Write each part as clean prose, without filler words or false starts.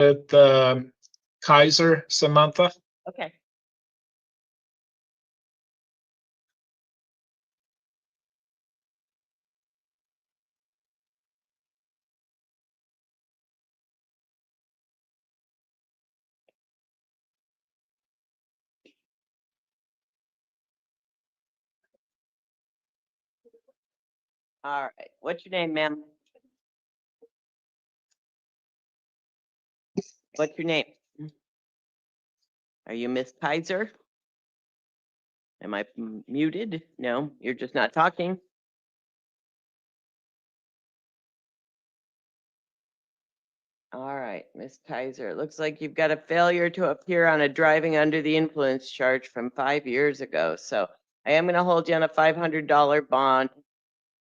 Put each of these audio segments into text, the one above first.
with Kaiser, Samantha. Okay. All right. What's your name, ma'am? What's your name? Are you Miss Kaiser? Am I muted? No, you're just not talking. All right, Miss Kaiser, it looks like you've got a failure to appear on a driving under the influence charge from 5 years ago. So I am going to hold you on a $500 bond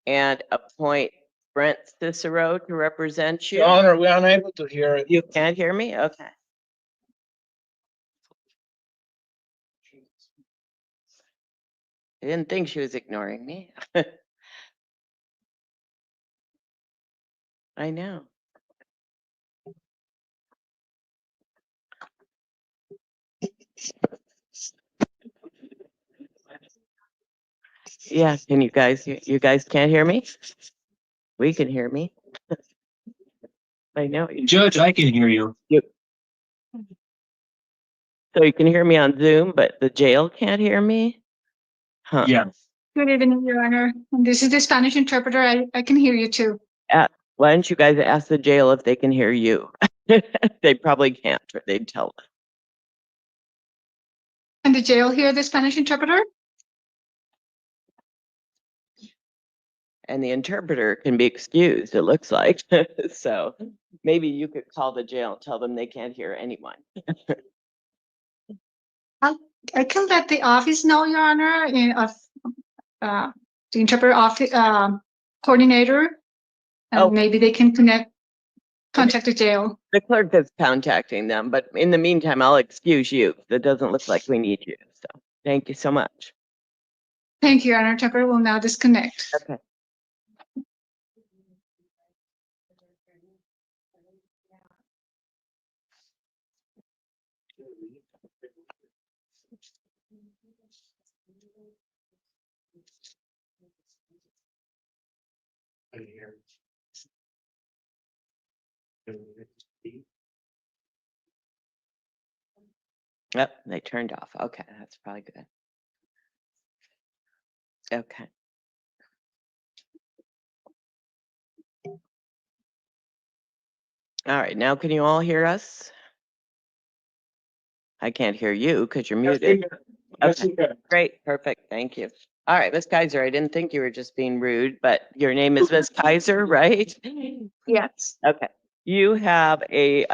and appoint Brent Cicero to represent you. Your Honor, we're unable to hear it. You can't hear me? Okay. I didn't think she was ignoring me. I know. Yeah, can you guys can't hear me? We can hear me. I know. Judge, I can hear you. So you can hear me on Zoom, but the jail can't hear me? Huh. Yeah. Good evening, Your Honor. This is the Spanish interpreter. I can hear you too. Why don't you guys ask the jail if they can hear you? They probably can't, or they'd tell us. Can the jail hear the Spanish interpreter? And the interpreter can be excused, it looks like. So maybe you could call the jail and tell them they can't hear anyone. I can let the office know, Your Honor, of the interpreter office coordinator, and Oh. maybe they can contact the jail. The clerk is contacting them, but in the meantime, I'll excuse you. It doesn't look like we need you. So thank you so much. Thank you, Your Honor. Interpreter will now disconnect. Okay. Yep, they turned off. Okay, that's probably good. Okay. All right, now can you all hear us? I can't hear you because you're muted. Okay, great, perfect, thank you. All right, Miss Kaiser, I didn't think you were just being rude, but your name is Miss Kaiser, right? Yes. Okay, you have a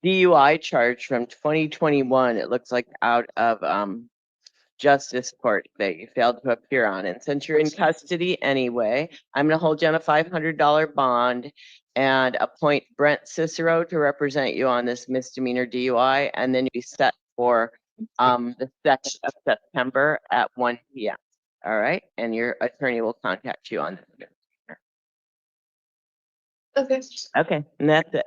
DUI charge from 2021. It looks like out of justice court that you failed to appear on. And since you're in custody anyway, I'm going to hold you on a $500 bond and appoint Brent Cicero to represent you on this misdemeanor DUI, and then you set for the 2nd of September at 1 p.m. All right, and your attorney will contact you on this. Okay. Okay, and that's it.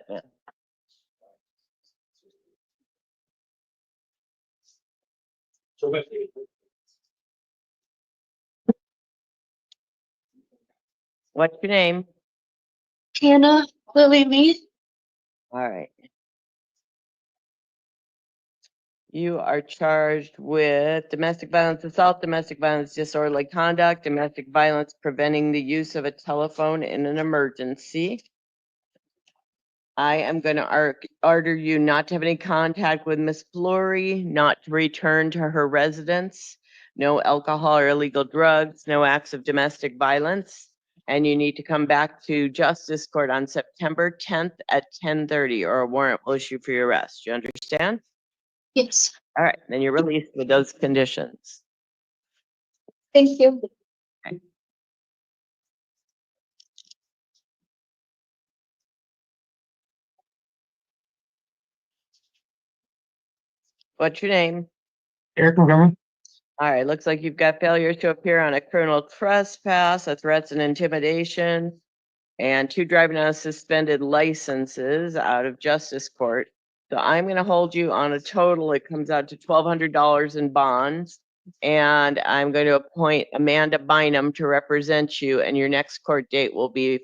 What's your name? Hannah Lily Lee. All right. You are charged with domestic violence assault, domestic violence disorderly conduct, domestic violence preventing the use of a telephone in an emergency. I am going to order you not to have any contact with Miss Flory, not to return to her residence, no alcohol or illegal drugs, no acts of domestic violence, and you need to come back to Justice Court on September 10th at 10:30 or a warrant will issue for your arrest. You understand? Yes. All right, then you're released with those conditions. Thank you. What's your name? Eric Montgomery. All right, looks like you've got failure to appear on a criminal trespass, a threats and intimidation, and 2 driving on suspended licenses out of justice court. So I'm gonna hold you on a total, it comes out to $1,200 in bonds. And I'm going to appoint Amanda Bynum to represent you, and your next court date will be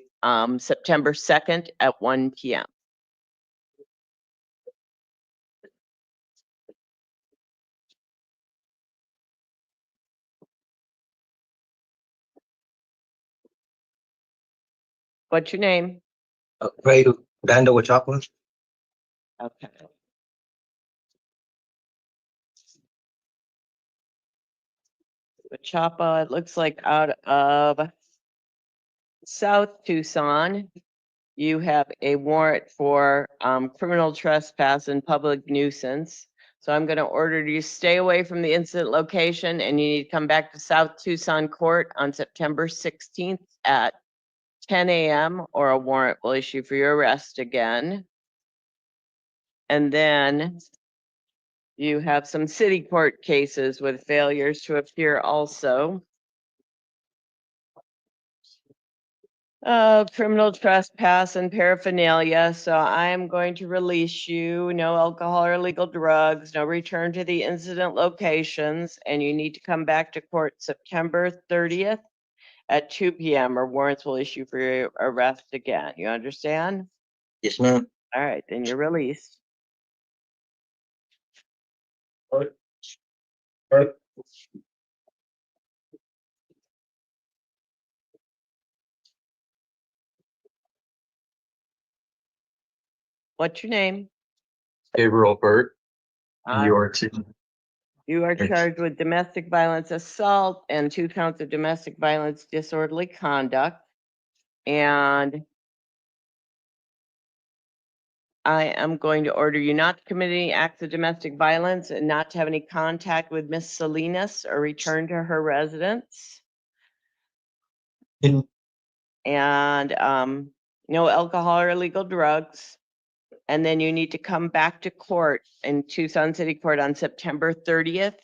September 2nd at 1 PM. What's your name? Vando with Chapas. Okay. The Chapa, it looks like out of South Tucson, you have a warrant for criminal trespass and public nuisance. So I'm going to order you to stay away from the incident location, and you need to come back to South Tucson Court on September 16th at 10 AM, or a warrant will issue for your arrest again. And then you have some city court cases with failures to appear also. Criminal trespass and paraphernalia. So I am going to release you. No alcohol or illegal drugs, no return to the incident locations, and you need to come back to court September 30th at 2 PM, or warrants will issue for your arrest again. You understand? Yes, ma'am. All right, then you're released. What's your name? Gabriel Burt, Uh, New York City. You are Thanks. charged with domestic violence assault and 2 counts of domestic violence disorderly conduct. And I am going to order you not to commit any acts of domestic violence and not to have any contact with Miss Salinas or return to her residence. In- And no alcohol or illegal drugs. And then you need to come back to court in Tucson City Court on September 30th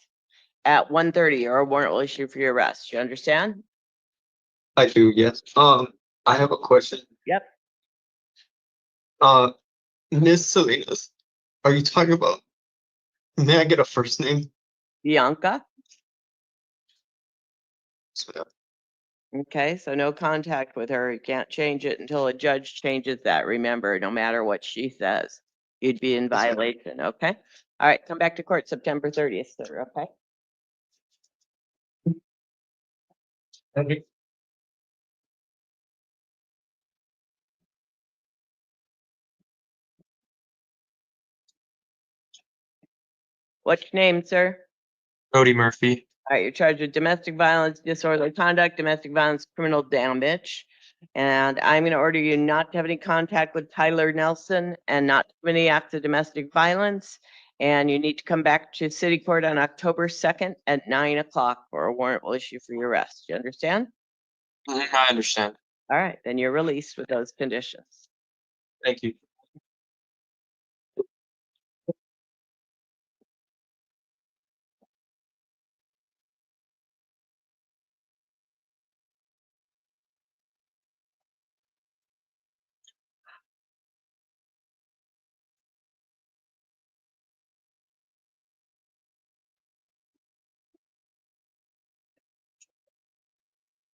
at 1:30, or a warrant will issue for your arrest. You understand? I do, yes. I have a question. Yep. Miss Salinas, are you talking about? May I get a first name? Bianca? Yes, ma'am. Okay, so no contact with her. You can't change it until a judge changes that. Remember, no matter what she says, you'd be in Yes, ma'am. violation, okay? All right, come back to court September 30th, sir, okay? Okay. What's your name, sir? Cody Murphy. All right, you're charged with domestic violence, disorderly conduct, domestic violence, criminal damage. And I'm gonna order you not to have any contact with Tyler Nelson and not to commit any acts of domestic violence. And you need to come back to city court on October 2nd at 9 o'clock, or a warrant will issue for your arrest. You understand? I understand. All right, then you're released with those conditions. Thank you.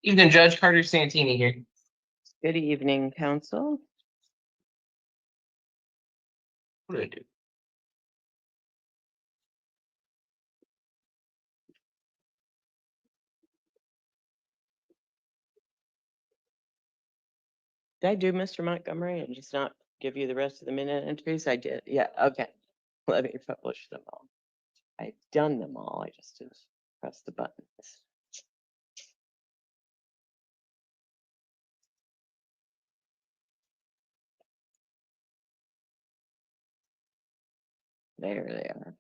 Evening, Judge Carter Santini here. Good evening, counsel. What do I do? Did I do Mr. Montgomery and just not give you the rest of the minute entries? I did. Yeah, okay. Let me publish them all. I've done them all. I just didn't press the buttons. There they are.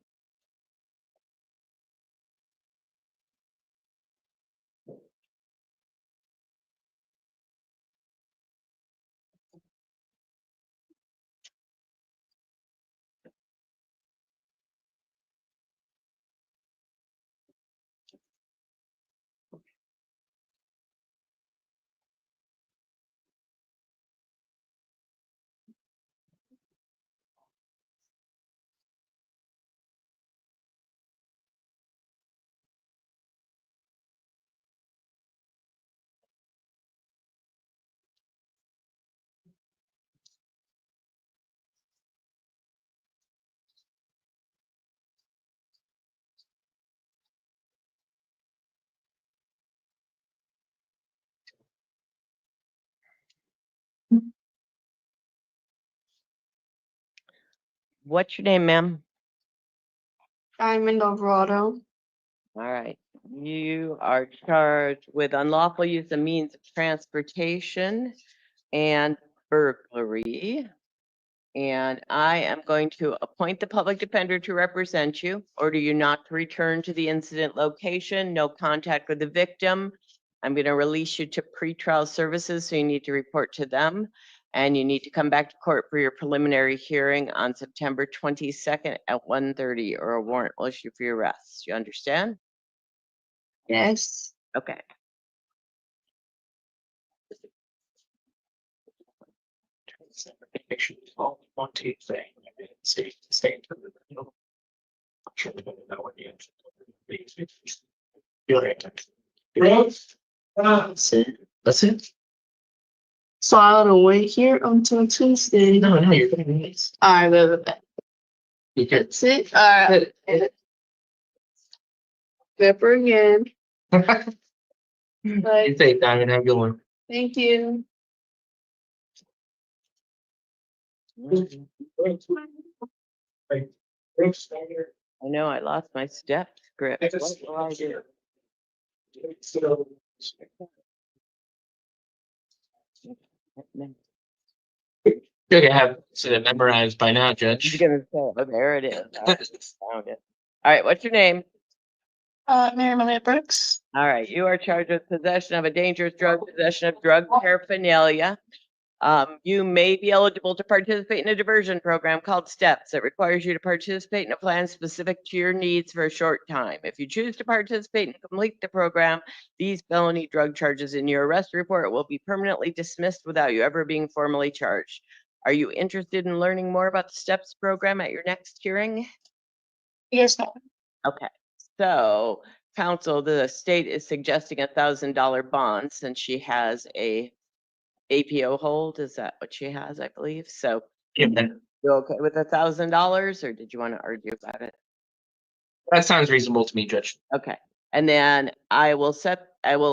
What's your name, ma'am? I'm in Alado. All right, you are charged with unlawful use of means of transportation and burglary. And I am going to appoint the public defender to represent you. Order you not to return to the incident location, no contact with the victim. I'm going to release you to pretrial services, so you need to report to them. And you need to come back to court for your preliminary hearing on September 22nd at 1:30, or a warrant will issue for your arrest. You understand? Yes. Okay. Make sure it's all one team thing. Stay in terms of, you know, I'm sure they're gonna know what the answer is. You're right. That's it. That's it? So I gotta wait here until Tuesday. No, you're gonna be nice. Alright, bye. You can. That's it. Alright. Pepper again. Bye. You take time and have a good one. Thank you. I know, I lost my step script. What will I do? You're gonna have it memorized by now, I'm Judge. gonna say, oh, there it is. I found it. All right, what's your name? Mary Maria Brooks. All right, you are charged with possession of a dangerous drug, possession of drug paraphernalia. You may be eligible to participate in a diversion program called STEPS. It requires you to participate in a plan specific to your needs for a short time. If you choose to participate and complete the program, these felony drug charges in your arrest report will be permanently dismissed without you ever being formally charged. Are you interested in learning more about the STEPS program at your next hearing? Yes, ma'am. Okay, so counsel, the state is suggesting $1,000 bond since she has a APO hold. Is that what she has? I believe so. Yeah, You okay with $1,000, or did you want to argue about it? that sounds reasonable to me, Judge. Okay, and then I will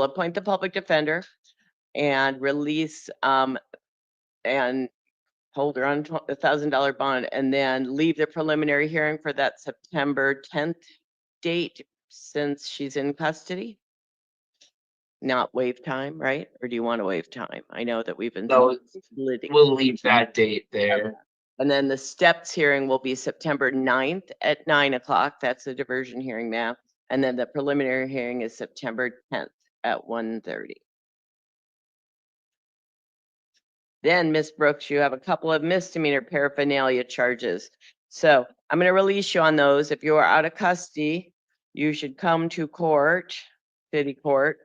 appoint the public defender and release and hold her on $1,000 bond, and then leave the preliminary hearing for that September 10th date since she's in custody. Not waive time, right? Or do you want to waive time? I know that we've been No, splitting. we'll leave that date there. And then the STEPS hearing will be September 9th at 9 o'clock. That's the diversion hearing, ma'am. And then the preliminary hearing is September 10th at 1:30. Then, Ms. Brooks, you have a couple of misdemeanor paraphernalia charges. So I'm going to release you on those. If you are out of custody, you should come to court, city court,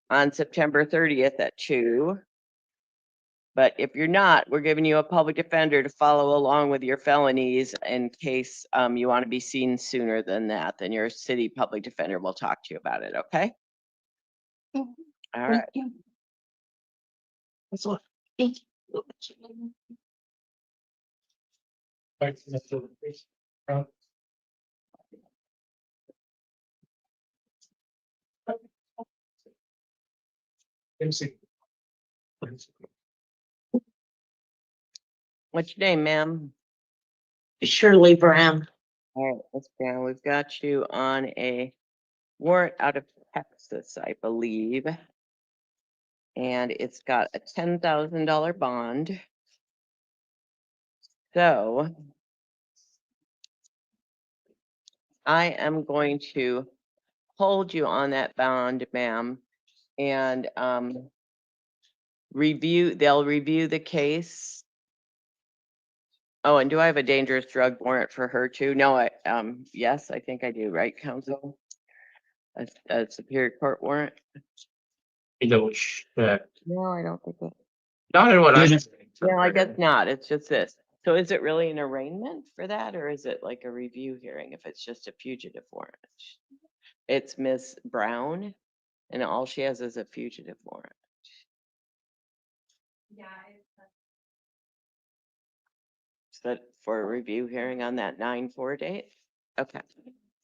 on September 30th at 2. But if you're not, we're giving you a public defender to follow along with your felonies in case you want to be seen sooner than that. Then your city public defender will talk to you about it, okay? Mhm. All right. Thank you. That's all. Thank you. What's your name, ma'am? Shirley Brown. All right, Ms. Brown, we've got you on a warrant out of Texas, I believe. And it's got a $10,000 bond. So I am going to hold you on that bond, ma'am, and they'll review the case. Oh, and do I have a dangerous drug warrant for her too? No, yes, I think I do, right, counsel? A Superior Court warrant? You know, which, No, I don't think that. not in what I. No, I guess not. It's just this. So is it really an arraignment for that, or is it like a review hearing if it's just a fugitive warrant? It's Miss Brown, and all she has is a fugitive warrant. Yeah. Is that for a review hearing on that 9/4 date? Okay.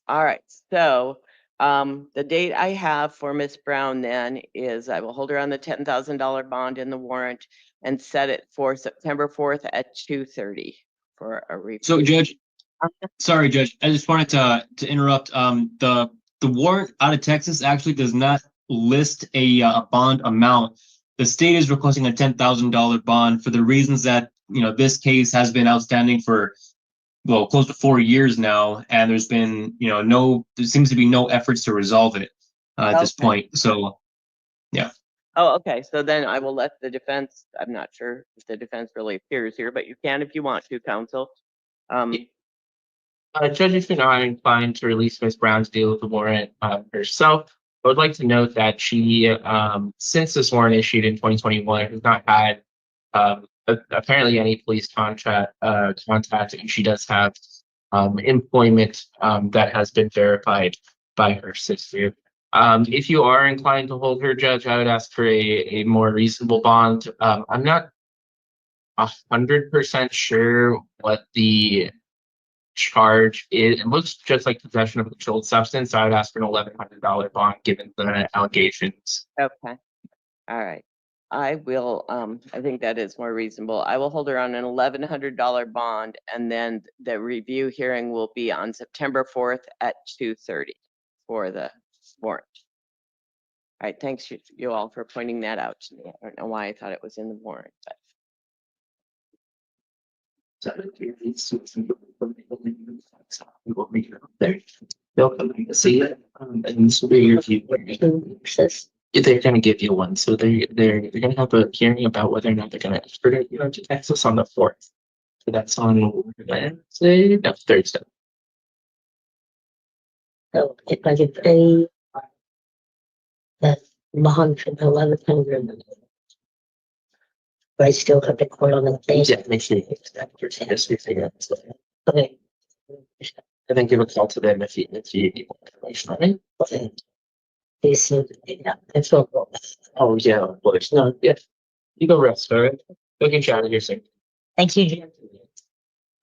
All right. So the date I have for Miss Brown then is I will hold her on the $10,000 bond in the warrant and set it for September 4th at 2:30 for a review. So Judge, Sorry, Judge. I just wanted to interrupt. The warrant out of Texas actually does not list a bond amount. The state is requesting a $10,000 bond for the reasons that this case has been outstanding for close to 4 years now, and there's been there seems to be no efforts to resolve it at this Okay. point. So yeah. Oh, okay, so then I will let the defense, I'm not sure if the defense really appears here, but you can if you want to, counsel. Judge, if you're not inclined to release Ms. Brown's deal with the warrant herself, I would like to note that she, since this warrant issued in 2021, has not had apparently any police contact, and she does have employment that has been verified by her sister. If you are inclined to hold her, Judge, I would ask for a more reasonable bond. I'm not 100% sure what the charge is. It looks just like possession of a controlled substance. So I would ask for an $1,100 bond given the allegations. Okay, all right. I will, I think that is more reasonable. I will hold her on an $1,100 bond, and then the review hearing will be on September 4th at 2:30 for the warrant. All right, thanks you all for pointing that out to me. I don't know why I thought it was in the warrant, but. They'll come to see it, and this will be your view. They're going to give you one, so they're going to have a hearing about whether or not they're going to expedite you to Texas on the 4th. So that's on Wednesday, no, Thursday. So if I could pay the bond for the 1,100, but I still have to court on the day. Yeah, make sure you get that for history figure out. Okay. And then give a call to them if you need more information, all right? Okay. Yeah, it's all cool. Oh, yeah, of course. No, yeah. You go rest, all right? We can chat here soon. Thank you, Jim.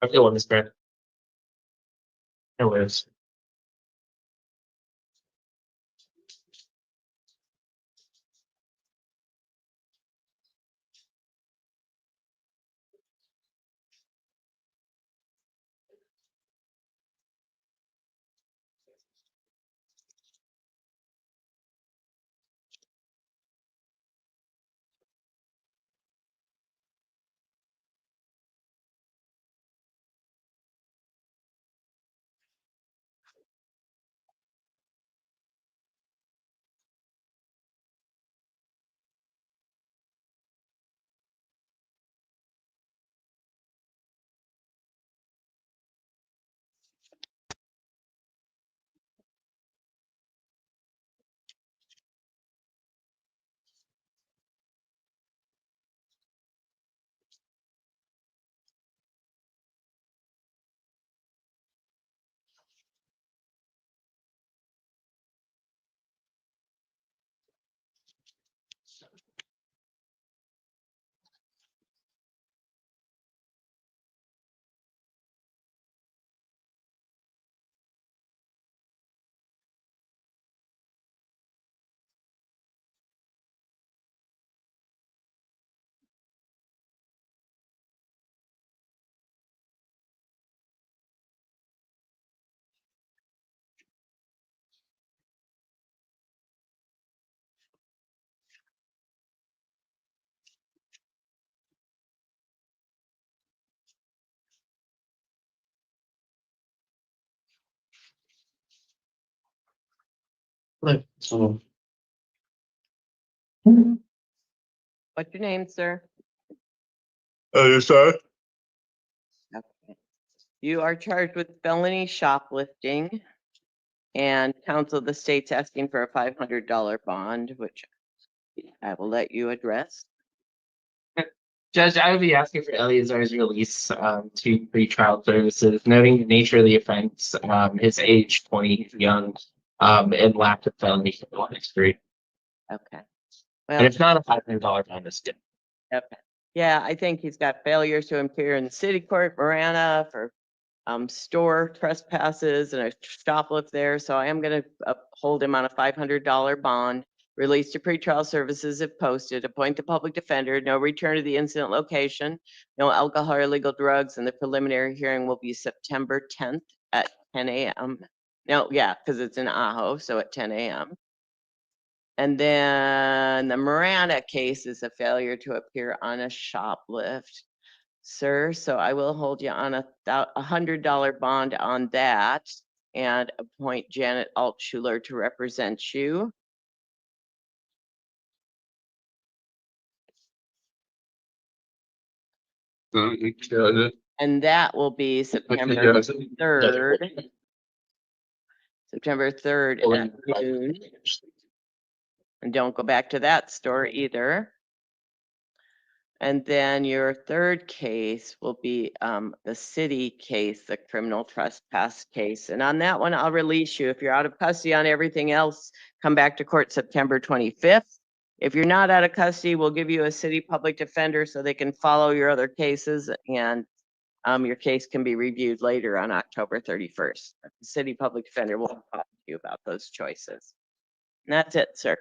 I feel on this, Brad. No worries. So, What's your name, sir? Elazar. Okay. You are charged with felony shoplifting, and counsel, the state's asking for a $500 bond, which I will let you address. Judge, I would be asking for Elazar's release to pretrial services, noting the nature of the offense, his age, 20, young, and lack of felony criminal history. Okay. And Well, if not, a $500 bond is good. okay. Yeah, I think he's got failures to appear in the city court, Marana, for store trespasses and a shoplift there. So I am going to hold him on a $500 bond. Release to pretrial services if posted. Appoint the public defender. No return to the incident location. No alcohol or illegal drugs. And the preliminary hearing will be September 10th at 10 a.m. No, yeah, because it's in Ajo, so at 10 a.m. And then the Miranda case is a failure to appear on a shoplift, sir. So I will hold you on a $100 bond on that and appoint Janet Altschuler to represent you. And that will be September 3rd. September 3rd at noon. And don't go back to that store either. And then your third case will be the city case, the criminal trespass case. And on that one, I'll release you. If you're out of custody on everything else, come back to court September 25th. If you're not out of custody, we'll give you a city public defender so they can follow your other cases, and your case can be reviewed later on October 31st. The city public defender will talk to you about those choices. And that's it, sir.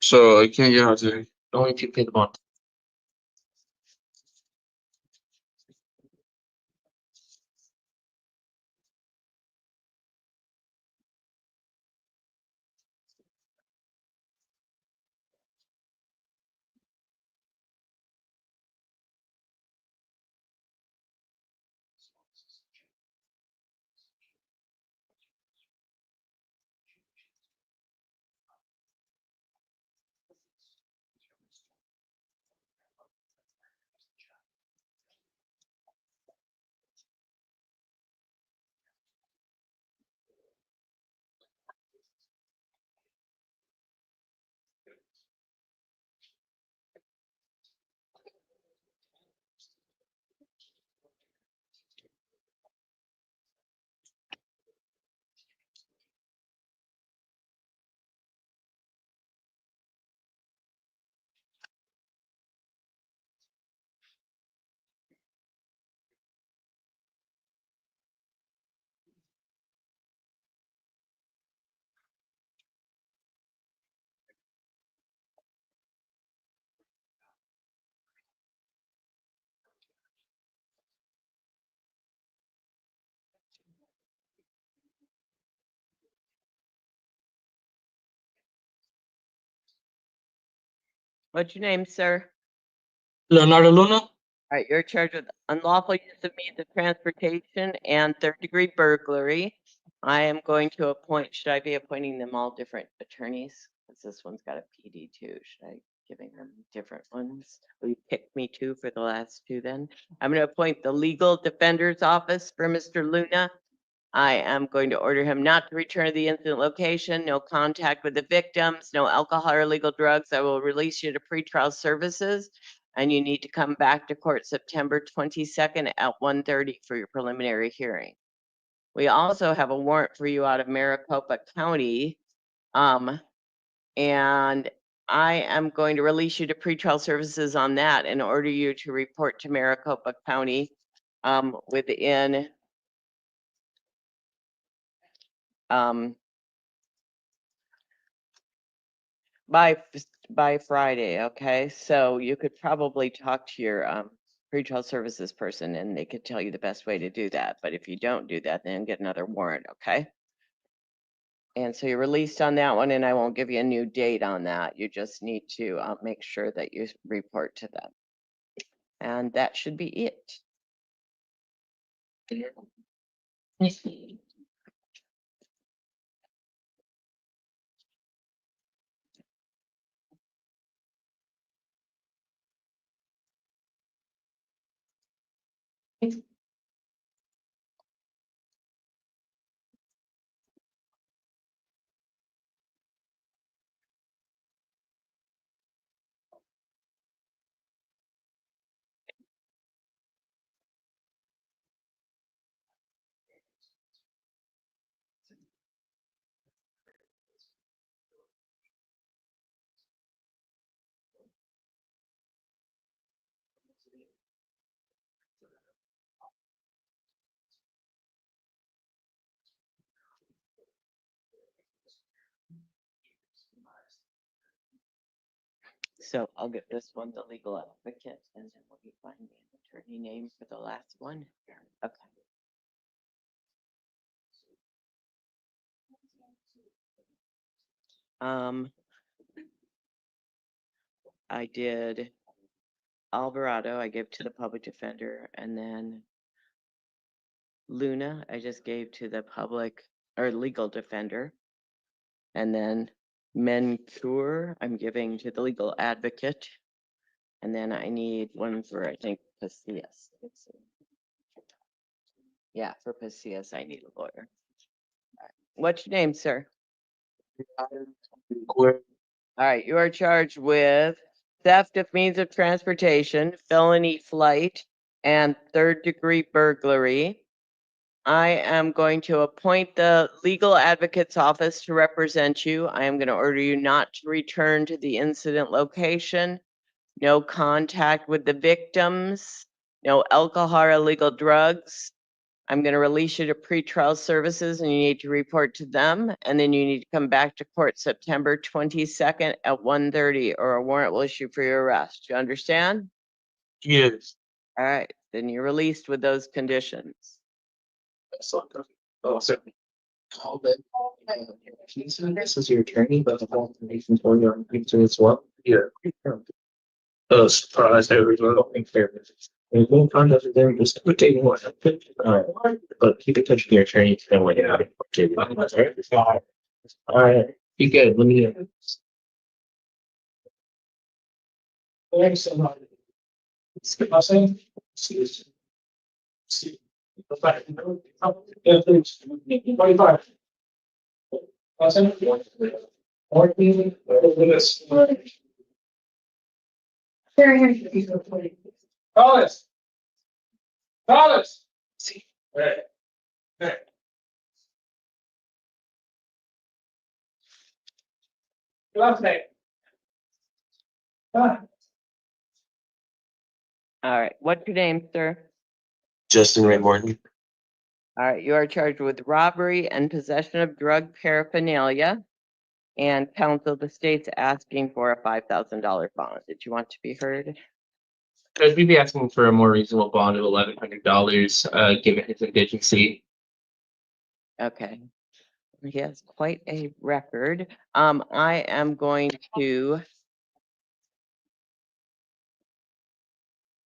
So I can't get out today. Only if you pay the bond. What's your name, sir? Leonardo Luna? All right, you're charged with unlawful use of means of transportation and third-degree burglary. I am going to appoint, should I be appointing them all different attorneys? Because this one's got a PD too. Should I giving them different ones? Will you pick me two for the last two then? I'm going to appoint the legal defender's office for Mr. Luna. I am going to order him not to return to the incident location, no contact with the victims, no alcohol or illegal drugs. I will release you to pretrial services, and you need to come back to court September 22nd at 1:30 for your preliminary hearing. We also have a warrant for you out of Maricopa County. And I am going to release you to pretrial services on that and order you to report to Maricopa County within by Friday, okay? So you could probably talk to your pretrial services person and they could tell you the best way to do that. But if you don't do that, then get another warrant, okay? And so you're released on that one, and I won't give you a new date on that. You just need to make sure that you report to them. And that should be it. So I'll give this one the legal advocate and then will you find me an attorney name for the last one? Okay. I did Alvarado, I gave to the public defender, and then Luna, I just gave to the public or legal defender. And then Mencur, I'm giving to the legal advocate. And then I need one for, I think, Pacas. Yeah, for Pacas, I need a lawyer. All right. What's your name, sir? All right, you are charged with theft of means of transportation, felony flight, and third-degree burglary. I am going to appoint the legal advocate's office to represent you. I am going to order you not to return to the incident location, no contact with the victims, no alcohol or illegal drugs. I'm going to release you to pretrial services and you need to report to them. And then you need to come back to court September 22nd at 1:30 or a warrant will issue for your arrest. You understand? Yes. All right, then you're released with those conditions. Oh, so call them. This is your attorney, but the whole information for you on YouTube as well. Yeah. Surprise, everyone. There's no conduct there, just take one. But keep in touch with your attorney to know when you're out. All right. You good? Let me know. Thanks so much. Solace. Solace. Hey. Hey. Last name. All right, what's your name, sir? Justin Ray Morton. All right, you are charged with robbery and possession of drug paraphernalia. And counsel, the state's asking for a $5,000 bond. Did you want to be heard? Judge, we'd be asking for a more reasonable bond of $1,100, given his indigency. Okay. He has quite a record. I am going to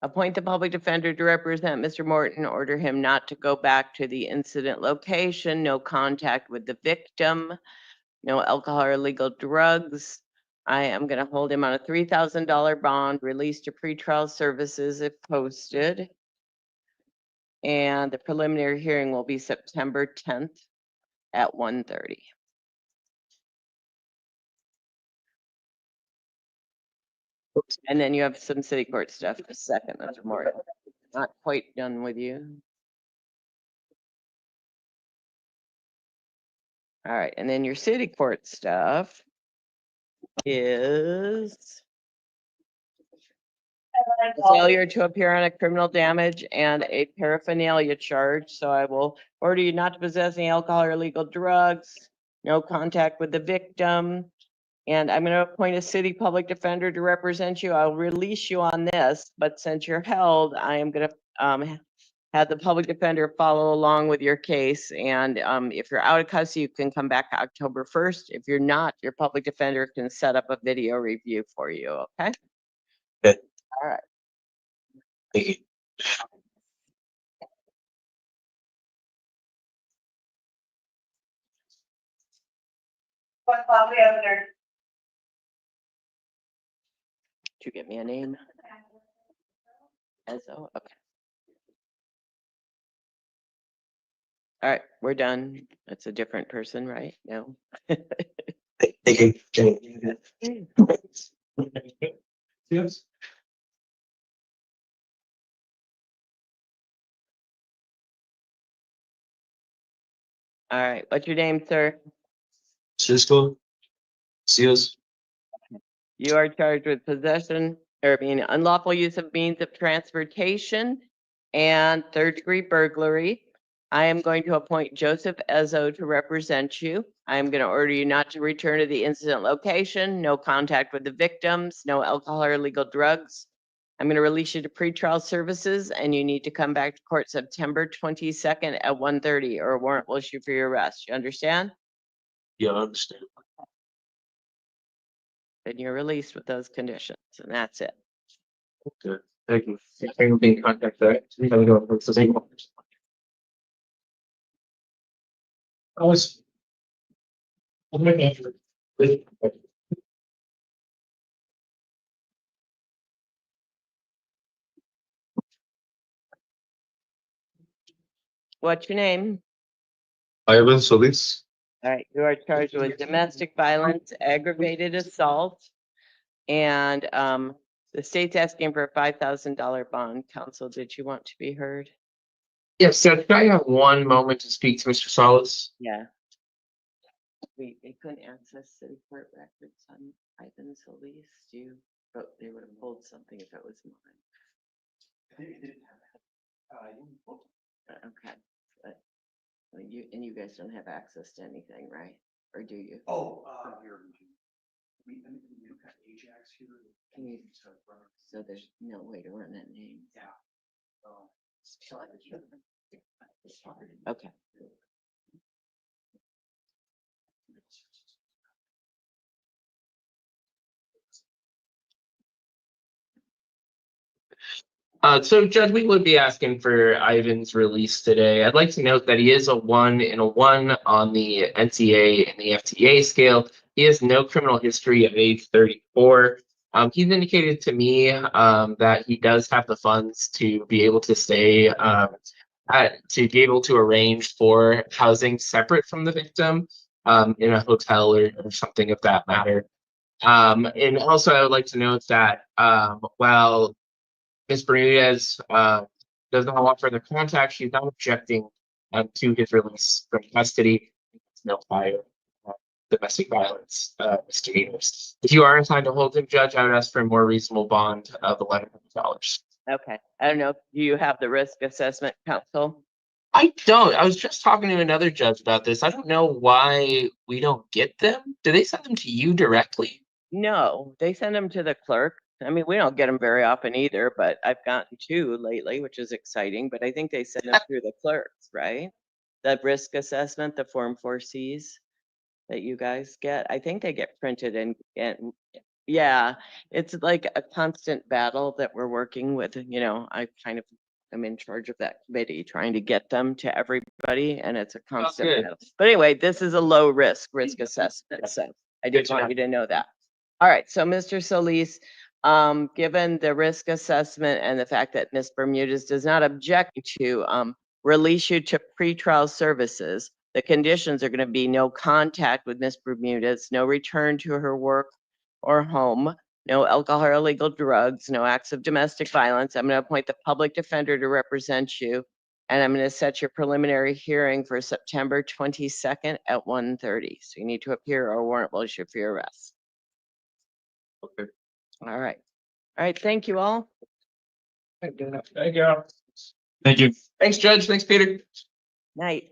appoint the public defender to represent Mr. Morton, order him not to go back to the incident location, no contact with the victim, no alcohol or illegal drugs. I am going to hold him on a $3,000 bond, released to pretrial services if posted. And the preliminary hearing will be September 10th at 1:30. And then you have some city court stuff. A second, Mr. Morton. Not quite done with you. All right, and then your city court stuff is failure to appear on a criminal damage and a paraphernalia charge. So I will order you not to possess any alcohol or illegal drugs, no contact with the victim. And I'm going to appoint a city public defender to represent you. I'll release you on this, but since you're held, I am going to have the public defender follow along with your case. And if you're out of custody, you can come back October 1st. If you're not, your public defender can set up a video review for you, okay? Okay. All right. Thank you. Did you get me a name? Ezo, okay. All right, we're done. That's a different person, right? No. Thank you. Yes. All right, what's your name, sir? Cisco. Seals. You are charged with possession, or unlawful use of means of transportation and third-degree burglary. I am going to appoint Joseph Ezo to represent you. I'm going to order you not to return to the incident location, no contact with the victims, no alcohol or illegal drugs. I'm going to release you to pretrial services, and you need to come back to court September 22nd at 1:30, or a warrant will issue for your arrest. You understand? Yeah, I understand. Then you're released with those conditions, and that's it. Okay, thank you. I will be in contact there. I was. I'm looking for it. What's your name? Ivan Solis. All right, you are charged with domestic violence, aggravated assault, and the state's asking for a $5,000 bond. Counsel, did you want to be heard? Yes, so could I have one moment to speak to Mr. Solace? Yeah. They couldn't access city court records on Ivan Solis. But they would have pulled something if it was mine. Okay, but you guys don't have access to anything, right? Or do you? Can you, so there's no way to run that name? Okay. So Judge, we would be asking for Ivan's release today. I'd like to note that he is a 1 in a 1 on the NTA and the FTA scale. He has no criminal history at age 34. He's indicated to me that he does have the funds to be able to stay, to be able to arrange for housing separate from the victim in a hotel or something of that matter. And also, I would like to note that while Ms. Bermudez does not want further contact, she's not objecting to his release from custody. No prior domestic violence misdemeanors. If you are inclined to hold him, Judge, I would ask for a more reasonable bond of $1,100. Okay. I don't know. Do you have the risk assessment, counsel? I don't. I was just talking to another judge about this. I don't know why we don't get them. Do they send them to you directly? No, they send them to the clerk. I mean, we don't get them very often either, but I've gotten 2 lately, which is exciting, but I think they send them through the clerks, right? The risk assessment, the Form 4Cs that you guys get, I think they get printed and yeah, it's like a constant battle that we're working with, I kind of am in charge of that committee, trying to get them to everybody, and it's a constant good. battle. But anyway, this is a low risk assessment, so I Good just to want know. you to know that. All right, so Mr. Solis, given the risk assessment and the fact that Ms. Bermudez does not object to release you to pretrial services, the conditions are going to be no contact with Ms. Bermudez, no return to her work or home, no alcohol or illegal drugs, no acts of domestic violence. I'm going to appoint the public defender to represent you, and I'm going to set your preliminary hearing for September 22nd at 1:30. So you need to appear or a warrant will issue for your arrest. Okay. All right. All right. Thank you all. Thank you. Thank you. Thanks, Judge. Thanks, Peter. Night.